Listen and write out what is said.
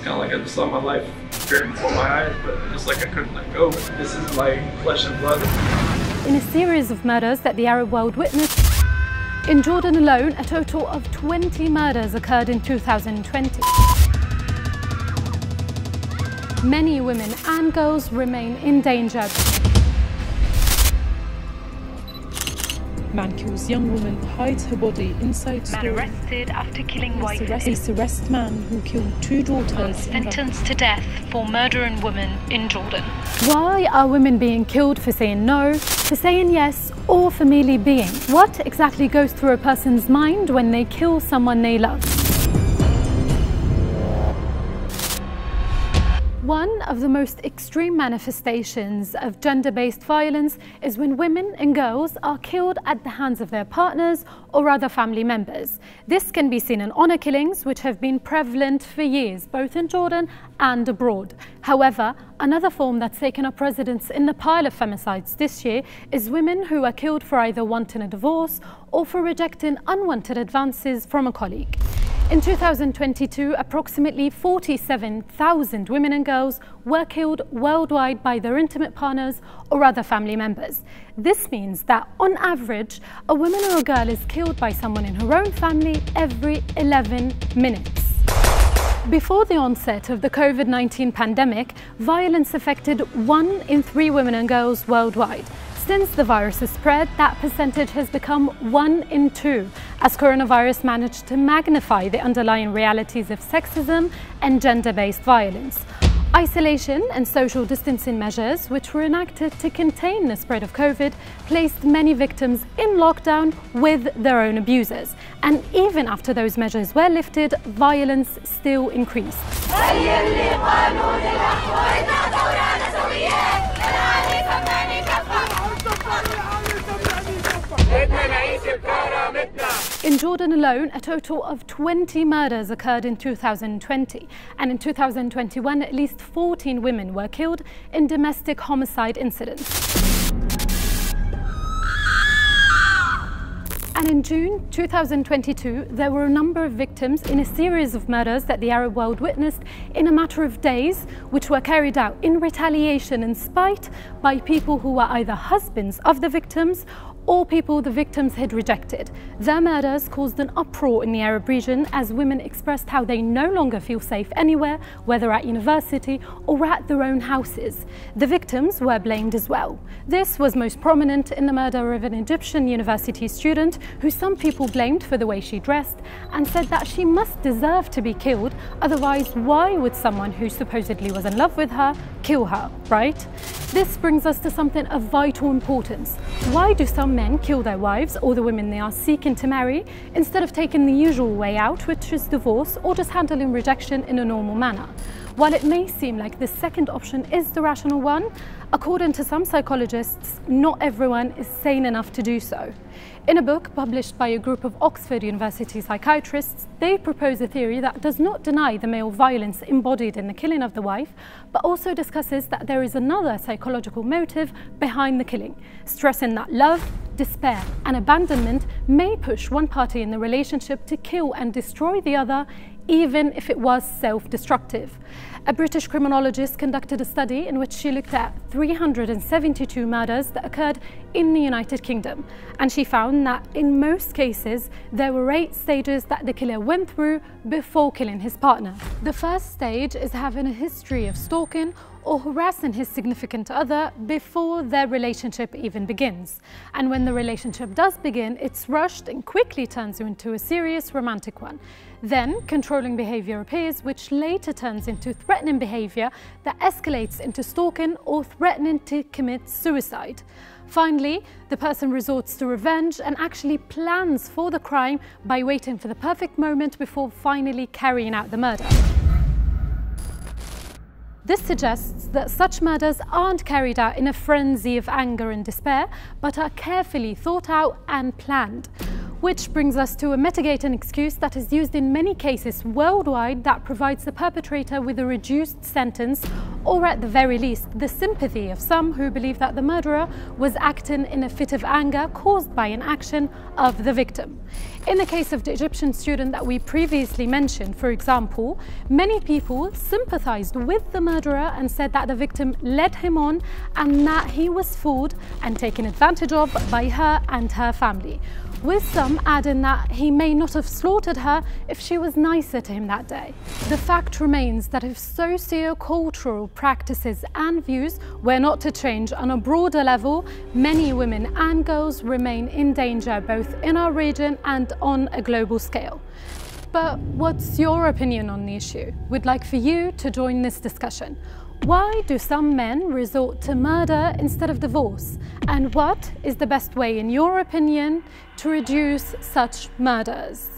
kind of like I just saw my life appearing before my eyes, but just like I couldn't let go. This is my flesh and blood. In a series of murders that the Arab world witnessed, in Jordan alone, a total of 20 murders occurred in 2020. Many women and girls remain in danger. Man kills young woman, hides her body inside store. Man arrested after killing wife. Police arrest man who killed 2 daughters. Sentenced to death for murdering women in Jordan. Why are women being killed for saying no, for saying yes, or for merely being? What exactly goes through a person's mind when they kill someone they love? One of the most extreme manifestations of gender-based violence is when women and girls are killed at the hands of their partners or other family members. This can be seen in honour killings, which have been prevalent for years, both in Jordan and abroad. However, another form that's taken up residence in the pile of femicides this year is women who are killed for either wanting a divorce or for rejecting unwanted advances from a colleague. In 2022, approximately 47,000 women and girls were killed worldwide by their intimate partners or other family members. This means that, on average, a woman or a girl is killed by someone in her own family every 11 minutes. Before the onset of the COVID-19 pandemic, violence affected 1 in 3 women and girls worldwide. Since the virus has spread, that percentage has become 1 in 2, as coronavirus managed to magnify the underlying realities of sexism and gender-based violence. Isolation and social distancing measures, which were enacted to contain the spread of COVID, placed many victims in lockdown with their own abusers. And even after those measures were lifted, violence still increased. In Jordan alone, a total of 20 murders occurred in 2020, and in 2021, at least 14 women were killed in domestic homicide incidents. And in June 2022, there were a number of victims in a series of murders that the Arab world witnessed in a matter of days, which were carried out in retaliation and spite by people who were either husbands of the victims or people the victims had rejected. Their murders caused an uproar in the Arab region as women expressed how they no longer feel safe anywhere, whether at university or at their own houses. The victims were blamed as well. This was most prominent in the murder of an Egyptian university student who some people blamed for the way she dressed and said that she must deserve to be killed, otherwise why would someone who supposedly was in love with her kill her, right? This brings us to something of vital importance. Why do some men kill their wives or the women they are seeking to marry instead of taking the usual way out, which is divorce, or just handling rejection in a normal manner? While it may seem like the second option is the rational one, according to some psychologists, not everyone is sane enough to do so. In a book published by a group of Oxford University psychiatrists, they propose a theory that does not deny the male violence embodied in the killing of the wife, but also discusses that there is another psychological motive behind the killing, stressing that love, despair, and abandonment may push one party in the relationship to kill and destroy the other, even if it was self-destructive. A British criminologist conducted a study in which she looked at 372 murders that occurred in the United Kingdom, and she found that in most cases there were 8 stages that the killer went through before killing his partner. The first stage is having a history of stalking or harassing his significant other before their relationship even begins. And when the relationship does begin, it's rushed and quickly turns into a serious romantic one. Then controlling behavior appears, which later turns into threatening behavior that escalates into stalking or threatening to commit suicide. Finally, the person resorts to revenge and actually plans for the crime by waiting for the perfect moment before finally carrying out the murder. This suggests that such murders aren't carried out in a frenzy of anger and despair, but are carefully thought out and planned. Which brings us to a mitigating excuse that is used in many cases worldwide that provides the perpetrator with a reduced sentence, or at the very least, the sympathy of some who believe that the murderer was acting in a fit of anger caused by an action of the victim. In the case of the Egyptian student that we previously mentioned, for example, many people sympathized with the murderer and said that the victim led him on and that he was fooled and taken advantage of by her and her family, with some adding that he may not have slaughtered her if she was nicer to him that day. The fact remains that if socio-cultural practices and views were not to change on a broader level, many women and girls remain in danger both in our region and on a global scale. But what's your opinion on the issue? We'd like for you to join this discussion. Why do some men resort to murder instead of divorce? And what is the best way, in your opinion, to reduce such murders?